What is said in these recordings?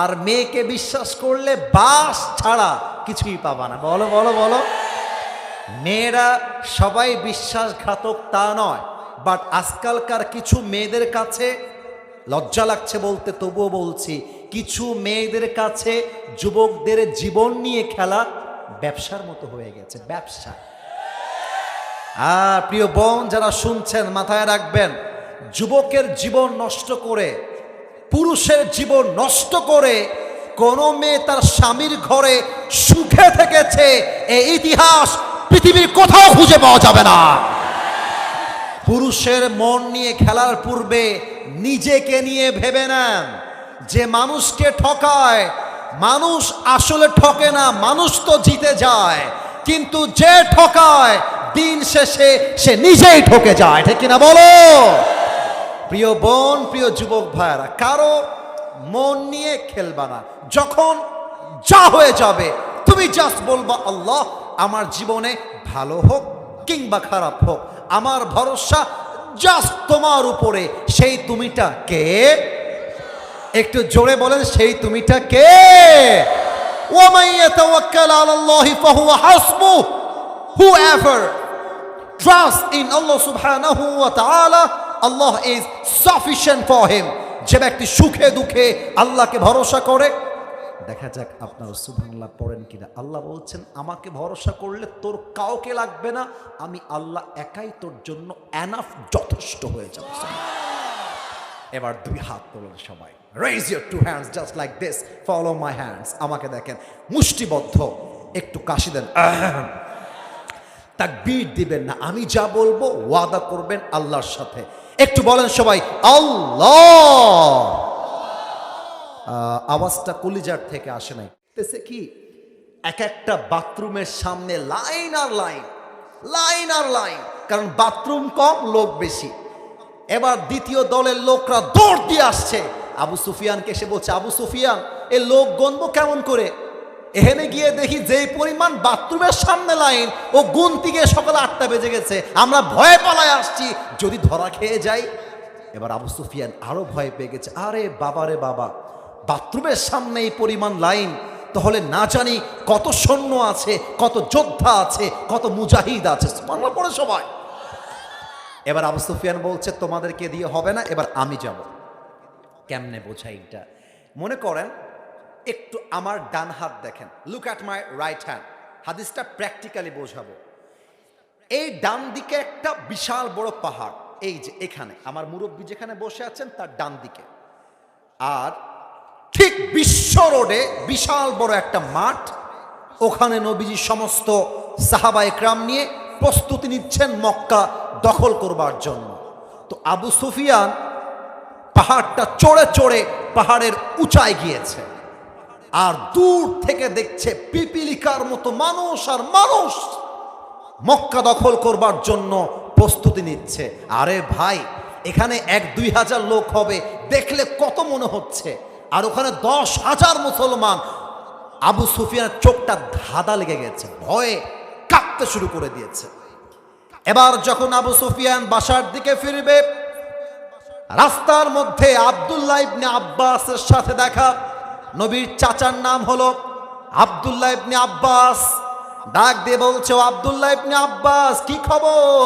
আর মেয়েকে বিশ্বাস করলে বাস ছাড়া কিছুই পাবা না। বলো বলো বলো। মেয়েরা সবাই বিশ্বাসঘাতক তা নয়, বাট আজকালকার কিছু মেয়েদের কাছে, লজ্জা লাগছে বলতে তবুও বলছি, কিছু মেয়েদের কাছে যুবকদের জীবন নিয়ে খেলা ব্যবসার মতো হয়ে গেছে, ব্যবসা। প্রিয় বোন যারা শুনছেন মাথায় রাখবেন, যুবকের জীবন নষ্ট করে, পুরুষের জীবন নষ্ট করে কোন মেয়ে তার স্বামীর ঘরে সুখে থেকেছে এই ইতিহাস পৃথিবীর কোথাও খুঁজে পাওয়া যাবে না। পুরুষের মন নিয়ে খেলার পূর্বে নিজেকে নিয়ে ভেবে নেন যে মানুষকে ঠকায়, মানুষ আসলে ঠকে না, মানুষ তো জিতে যায়, কিন্তু যে ঠকায় দিন শেষে সে নিজেই ঠকে যায়, ঠিক কিনা বলো? প্রিয় বোন, প্রিয় যুবক ভাইরা, কারো মন নিয়ে খেলবা না। যখন যা হয়ে যাবে তুমি জাস্ট বলবা আল্লাহ আমার জীবনে ভালো হোক কিংবা খারাপ হোক, আমার ভরসা জাস্ট তোমার উপরে। সেই তুমিটা কে? একটু জোরে বলেন, সেই তুমিটা কে? ওয়ামান ইয়াতাওয়াক্কাল আলাল্লাহি ফাহুয়া হাসবুহ। Whoever trusts in Allah subhanahu wa ta'ala, Allah is sufficient for him. যে ব্যক্তি সুখে দুঃখে আল্লাহকে ভরসা করে, দেখা যাক আপনারা সুবহানাল্লাহ পড়েন কিনা। আল্লাহ বলছেন আমাকে ভরসা করলে তোর কাউকে লাগবে না, আমি আল্লাহ একাই তোর জন্য এনাফ, যথেষ্ট হয়ে যাবে। এবার দুই হাত তোলেন সবাই, raise your two hands just like this, follow my hands, আমাকে দেখেন মুষ্টিবদ্ধ, একটু কাশি দেন, তাকবীর দিবেন না, আমি যা বলবো ওয়াদা করবেন আল্লাহর সাথে। একটু বলেন সবাই আল্লাহ। আওয়াজটা কলিজার থেকে আসে নাই। কি এক একটা বাথরুমের সামনে লাইন আর লাইন, লাইন আর লাইন, কারণ বাথরুম কম লোক বেশি। এবার দ্বিতীয় দলের লোকরা দৌড় দিয়ে আসছে, আবু সুফিয়ানকে এসে বলছে আবু সুফিয়ান এ লোক গণবো কেমন করে? এখানে গিয়ে দেখি যেই পরিমাণ বাথরুমের সামনে লাইন, ও গুনতি গিয়ে সকাল 8টা বেজে গেছে, আমরা ভয়ে পালায় আসছি যদি ধরা খেয়ে যাই। এবার আবু সুফিয়ান আরো ভয় পেয়ে গেছে, আরে বাবা রে বাবা, বাথরুমের সামনে এই পরিমাণ লাইন, তাহলে না জানি কত সৈন্য আছে, কত যোদ্ধা আছে, কত মুজাহিদ আছে। সুবহানাল্লাহ পড়ে সবাই। এবার আবু সুফিয়ান বলছে তোমাদেরকে দিয়ে হবে না, এবার আমি যাব। কেমনে বোঝাই এটা? মনে করেন একটু আমার ডান হাত দেখেন, look at my right hand, হাদিসটা প্র্যাকটিক্যালি বোঝাবো। এই ডান দিকে একটা বিশাল বড় পাহাড়, এই যে এখানে আমার মুরব্বী যেখানে বসে আছেন তার ডান দিকে, আর ঠিক বিশ্ব রোডে বিশাল বড় একটা মাঠ, ওখানে নবীজি সমস্ত সাহাবা একরাম নিয়ে প্রস্তুতি নিচ্ছেন মক্কা দখল করবার জন্য। তো আবু সুফিয়ান পাহাড়টা চড়ে চড়ে পাহাড়ের উঁচায় গিয়েছে, আর দূর থেকে দেখছে পিপিলিকার মতো মানুষ আর মানুষ মক্কা দখল করবার জন্য প্রস্তুতি নিচ্ছে। আরে ভাই, এখানে 1-2 হাজার লোক হবে, দেখলে কত মনে হচ্ছে, আর ওখানে 10,000 মুসলমান। আবু সুফিয়ানের চোখটা ধাঁধা লেগে গেছে, ভয়ে কাঁপতে শুরু করে দিয়েছে। এবার যখন আবু সুফিয়ান বাসার দিকে ফিরবে, রাস্তার মধ্যে আব্দুল্লাহ ইবনে আব্বাসের সাথে দেখা। নবীর চাচার নাম হলো আব্দুল্লাহ ইবনে আব্বাস। ডাক দিয়ে বলছে, ও আব্দুল্লাহ ইবনে আব্বাস, কি খবর?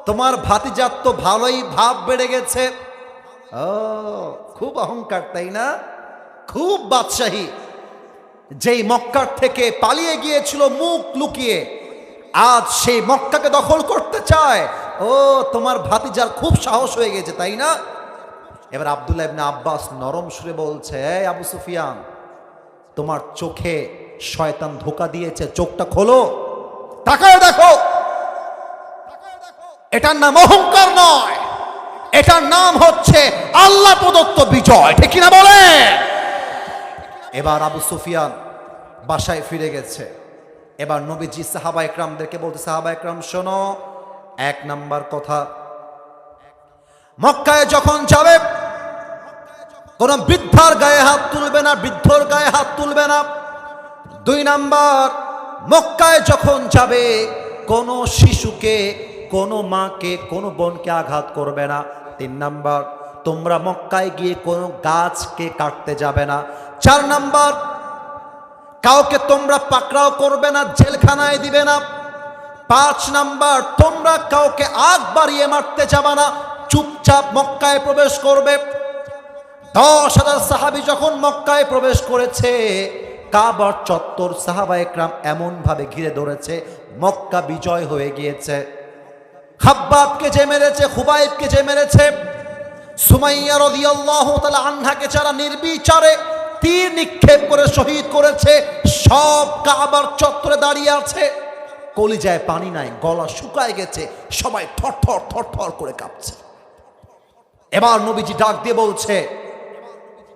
তোমার ভাতিজার তো ভালোই ভাব বেড়ে গেছে। ও খুব অহংকার তাই না? খুব বাদশাহী। যেই মক্কার থেকে পালিয়ে গিয়েছিল মুখ লুকিয়ে, আজ সেই মক্কাকে দখল করতে চায়। ও তোমার ভাতিজার খুব সাহস হয়ে গেছে তাই না? এবার আব্দুল্লাহ ইবনে আব্বাস নরম সুরে বলছে, এই আবু সুফিয়ান, তোমার চোখে শয়তান ধোঁকা দিয়েছে, চোখটা খোলো, তাকায় দেখো। এটার নাম অহংকার নয়, এটার নাম হচ্ছে আল্লাহ প্রদত্ত বিজয়, ঠিক কিনা বলে? এবার আবু সুফিয়ান বাসায় ফিরে গেছে। এবার নবীজি সাহাবা একরামদেরকে বলতে, সাহাবা একরাম শোনো, 1 নাম্বার কথা, মক্কায় যখন যাবে কোন বৃদ্ধার গায়ে হাত তুলবে না, বৃদ্ধর গায়ে হাত তুলবে না। 2 নাম্বার, মক্কায় যখন যাবে কোন শিশুকে, কোন মাকে, কোন বোনকে আঘাত করবে না। 3 নাম্বার, তোমরা মক্কায় গিয়ে কোনো গাছকে কাটতে যাবে না, 4 নাম্বার, কাউকে তোমরা পাকড়াও করবে না, জেলখানায় দিবে না। 5 নাম্বার, তোমরা কাউকে আগ বাড়িয়ে মারতে যাবে না, চুপচাপ মক্কায় প্রবেশ করবে। 10,000 সাহাবী যখন মক্কায় প্রবেশ করেছে, কাবার চত্বর সাহাবা একরাম এমন ভাবে ঘিরে ধরেছে, মক্কা বিজয় হয়ে গিয়েছে। খাব্বাবকে যে মেরেছে, খুবাইবকে যে মেরেছে, সুমাইয়া রাদিয়াল্লাহু তাআলা আনহাকে যারা নির্বিচারে তীর নিক্ষেপ করে শহীদ করেছে, সব কাবার চত্বরে দাঁড়িয়ে আছে। কলিজায় পানি নাই, গলা শুকায় গেছে, সবাই থরথর থরথর করে কাঁপছে। এবার নবীজি ডাক দিয়ে বলছে,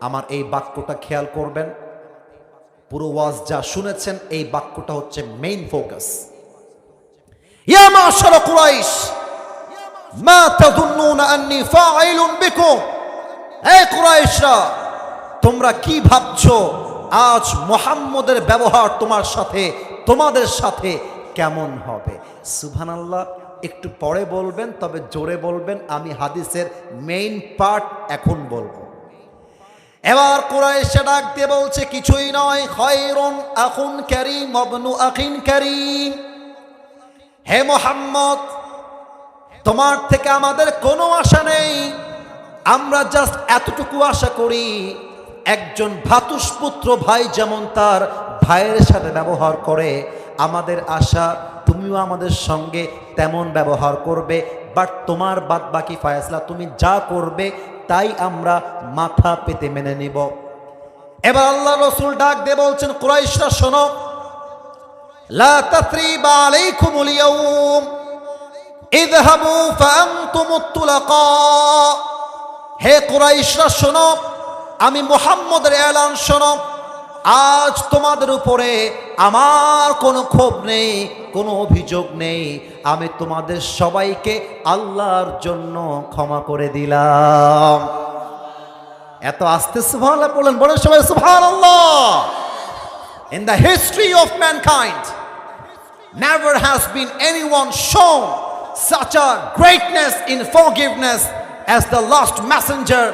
আমার এই বাক্যটা খেয়াল করবেন, পুরো ওয়াজ যা শুনেছেন এই বাক্যটা হচ্ছে মেইন ফোকাস। ইয়া মাশার কুরাইশ, মা তাযুন্নুনা আন্নী ফাইলুন বিকুম, এই কুরাইশরা, তোমরা কি ভাবছো আজ মুহাম্মদের ব্যবহার তোমাদের সাথে কেমন হবে? সুবহানাল্লাহ। একটু পরে বলবেন, তবে জোরে বলবেন, আমি হাদিসের মেইন পার্ট এখন বলবো। এবার কুরাইশে ডাক দিয়ে বলছে, কিছুই নয়, খায়রুন আখুন কারীম ইবনু আখিন কারীম। হে মুহাম্মদ, তোমার থেকে আমাদের কোনো আশা নেই, আমরা জাস্ট এতটুকু আশা করি, একজন ভ্রাতুষ্পুত্র ভাই যেমন তার ভাইয়ের সাথে ব্যবহার করে, আমাদের আশা তুমিও আমাদের সঙ্গে তেমন ব্যবহার করবে। বাট তোমার বাদ বাকি ফয়সালা তুমি যা করবে তাই আমরা মাথা পেতে মেনে নিব। এবার আল্লাহ রাসূল ডাক দিয়ে বলছেন, কুরাইশরা শোনো, লা তাসরিবা আলাইকুমুল ইয়াউম ইযহাবু ফাআনতুমুত তুলাকা। হে কুরাইশরা শোনো, আমি মুহাম্মদের এলান শোনো, আজ তোমাদের উপরে আমার কোনো ক্ষোভ নেই, কোনো অভিযোগ নেই, আমি তোমাদের সবাইকে আল্লাহর জন্য ক্ষমা করে দিলাম। এত আস্তে সুবহানাল্লাহ বলেন, বলেন সবাই সুবহানাল্লাহ। In the history of mankind, never has been anyone shown such a greatness in forgiveness as the last messenger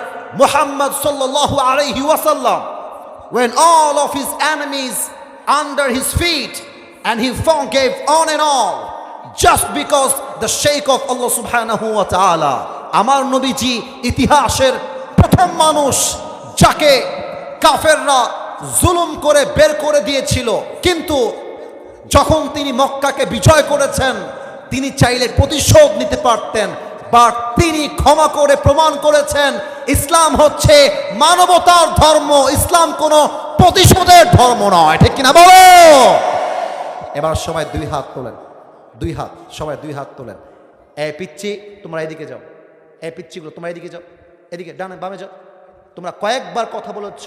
Muhammad sallallahu alayhi wasallam, when all of his enemies under his feet and he forgave on and all just because the sheikh of Allah subhanahu wa ta'ala. আমার নবীজি ইতিহাসের প্রথম মানুষ যাকে কাফেররা জুলুম করে বের করে দিয়েছিল, কিন্তু যখন তিনি মক্কাকে বিজয় করেছেন, তিনি চাইলে প্রতিশোধ নিতে পারতেন, বাট তিনি ক্ষমা করে প্রমাণ করেছেন ইসলাম হচ্ছে মানবতার ধর্ম, ইসলাম কোনো প্রতিশোধের ধর্ম নয়। ঠিক কিনা বলো? এবার সবাই 2 হাত তোলেন, 2 হাত, সবাই 2 হাত তোলেন। এই পিচ্চি তোমরা এদিকে যাও, এই পিচ্চিগুলো তোমরা এদিকে যাও, এদিকে ডানে বামে যাও। তোমরা কয়েকবার কথা বলেছ,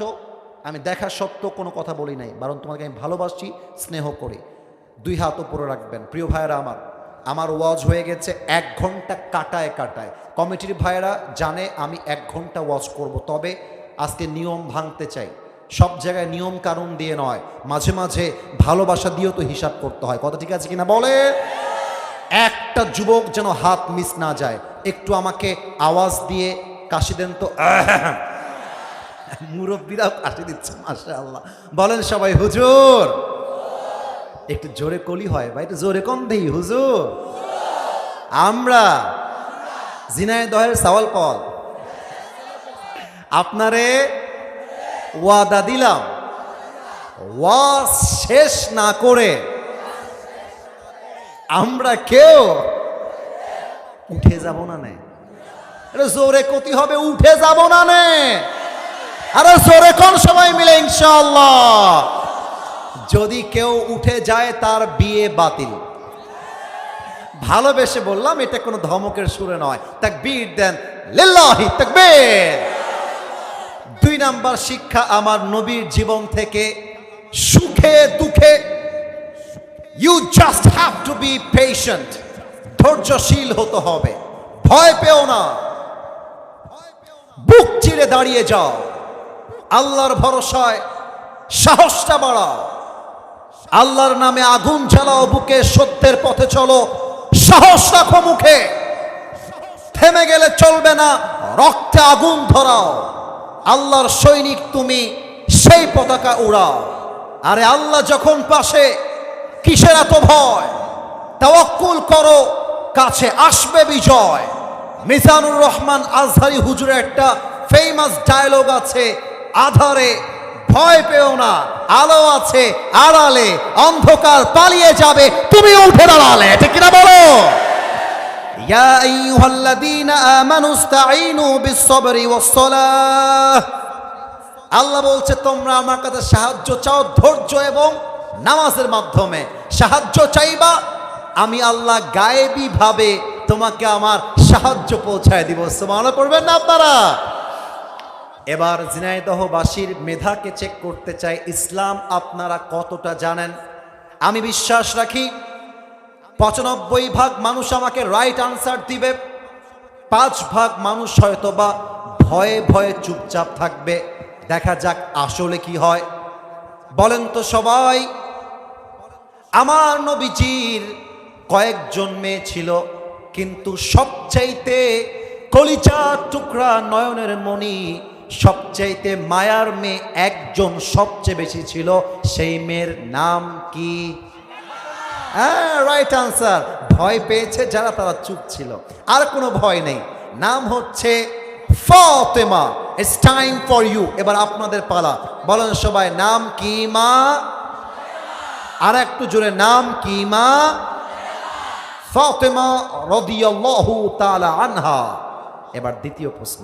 আমি দেখা সত্ত্বেও কোনো কথা বলি নাই, বরং তোমাকে আমি ভালোবাসি, স্নেহ করি। 2 হাত উপরে রাখবেন। প্রিয় ভাইয়েরা, আমার ওয়াজ হয়ে গেছে 1 ঘন্টা কাটায় কাটায়। কমিটির ভাইয়েরা জানে আমি 1 ঘন্টা ওয়াজ করব, তবে আজকে নিয়ম ভাঙতে চাই। সব জায়গায় নিয়ম কানুন দিয়ে নয়, মাঝে মাঝে ভালোবাসা দিয়েও তো হিসাব করতে হয়। কথা ঠিক আছে কিনা বলে? একটা যুবক যেন হাত মিস না যায়, একটু আমাকে আওয়াজ দিয়ে কাশি দেন তো। মুরব্বীরাও কাশি দিচ্ছে, মাশাআল্লাহ। বলেন সবাই হুজুর। একটু জোরে কলি হয় ভাই, একটু জোরে কম দেই হুজুর। আমরা ঝিনাইদহের সাওয়াল পল, আপনারে ওয়াদা দিলাম, ওয়াজ শেষ না করে আমরা কেউ উঠে যাব না নে। জোরে কতি হবে, উঠে যাব না নে। আরে জোরে কোন সবাই মিলে ইনশাআল্লাহ। যদি কেউ উঠে যায় তার বিয়ে বাতিল। ভালোবেসে বললাম, এটা কোনো ধমকের সুরে নয়। তাকবীর দেন, লিল্লাহি তাকবীর। 2 নাম্বার শিক্ষা আমার নবীর জীবন থেকে, সুখে দুঃখে you just have to be patient, ধৈর্যশীল হতে হবে। ভয় পেও না, বুক চিরে দাঁড়িয়ে যাও, আল্লাহর ভরসায় সাহসটা বাড়াও, আল্লাহর নামে আগুন জ্বালাও বুকে, সত্যের পথে চলো, সাহস রাখো মুখে, থেমে গেলে চলবে না, রক্তে আগুন ধরাও। আল্লাহর সৈনিক তুমি, সেই পতাকা উড়াও। আরে আল্লাহ যখন পাশে, কিসের এত ভয়? তাওয়াক্কুল করো, কাছে আসবে বিজয়। মিজানুর রহমান আজহারি হুজুরের একটা ফেমাস ডায়লগ আছে, আধারে ভয় পেও না, আলো আছে আড়ালে, অন্ধকার পালিয়ে যাবে তুমি উঠে দাঁড়ালে। ঠিক কিনা বলো? ইয়া আইয়ুহাল্লাযীনা আমানু ইসতাঈনু বিস-সাবরি ওয়াস-সালাহ। আল্লাহ বলছে তোমরা আমার কাছে সাহায্য চাও ধৈর্য এবং নামাজের মাধ্যমে। সাহায্য চাইবা, আমি আল্লাহ গায়েবী ভাবে তোমাকে আমার সাহায্য পৌঁছায় দিব। সুবহানাল্লাহ পড়বেন না আপনারা? এবার ঝিনাইদহবাসীর মেধাকে চেক করতে চাই, ইসলাম আপনারা কতটা জানেন। আমি বিশ্বাস রাখি 95% মানুষ আমাকে রাইট আনসার দিবে, 5% মানুষ হয়তোবা ভয়ে ভয়ে চুপচাপ থাকবে। দেখা যাক আসলে কি হয়। বলেন তো সবাই, আমার নবীজির কয়েকজন মেয়ে ছিল, কিন্তু সবচাইতে কলিজার টুকরা নয়নের মণি, সবচাইতে মায়ার মেয়ে একজন সবচেয়ে বেশি ছিল। সেই মেয়ের নাম কি? হ্যাঁ, রাইট আনসার। ভয় পেয়েছে যারা, তারা চুপ ছিল, আর কোনো ভয় নেই। নাম হচ্ছে Fatema. It's time for you. এবার আপনাদের পালা। বলেন সবাই, নাম কি মা? আর একটু জোরে, নাম কি মা? ফাতেমা রাদিয়াল্লাহু তাআলা আনহা। এবার দ্বিতীয় প্রশ্ন,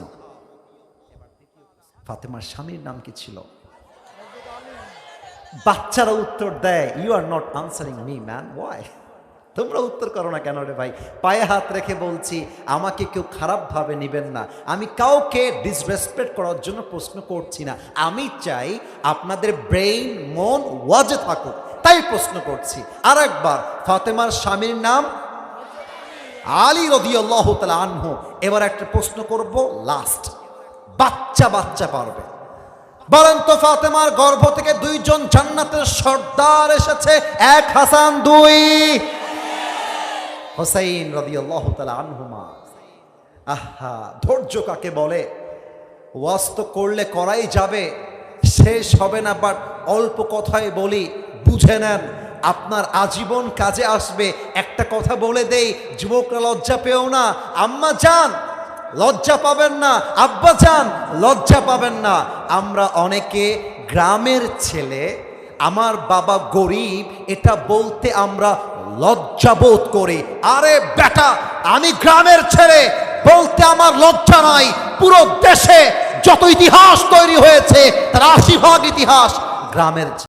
ফাতেমার স্বামীর নাম কি ছিল? বাচ্চারা উত্তর দেয়, you are not answering me man, why? তোমরা উত্তর করো না কেন রে ভাই? পায়ে হাত রেখে বলছি, আমাকে কেউ খারাপভাবে নেবেন না। আমি কাউকে ডিসরেসপেক্ট করার জন্য প্রশ্ন করছি না। আমি চাই আপনাদের ব্রেইন মন ওয়াজে থাকুক, তাই প্রশ্ন করছি। আর একবার, ফাতেমার স্বামীর নাম আলী রাদিয়াল্লাহু তাআলা আনহু। এবার একটা প্রশ্ন করব, লাস্ট, বাচ্চা বাচ্চা পারবে। বলেন তো, ফাতেমার গর্ভ থেকে 2 জন জান্নাতের সর্দার এসেছে, এক হাসান, 2 হুসাইন রাদিয়াল্লাহু তাআলা আনহুমা। আহা, ধৈর্য কাকে বলে? ওয়াজ তো করলে করাই যাবে, শেষ হবে না। বাট অল্প কথাই বলি, বুঝে নেন, আপনার আজীবন কাজে আসবে। একটা কথা বলে দেই, যুবকরা লজ্জা পেও না। আম্মা জান লজ্জা পাবেন না, আব্বা জান লজ্জা পাবেন না। আমরা অনেকে গ্রামের ছেলে, আমার বাবা গরিব, এটা বলতে আমরা লজ্জাবোধ করি। আরে বেটা, আমি গ্রামের ছেলে বলতে আমার লজ্জা নাই। পুরো দেশে যত ইতিহাস তৈরি হয়েছে তার 80% ইতিহাস গ্রামের।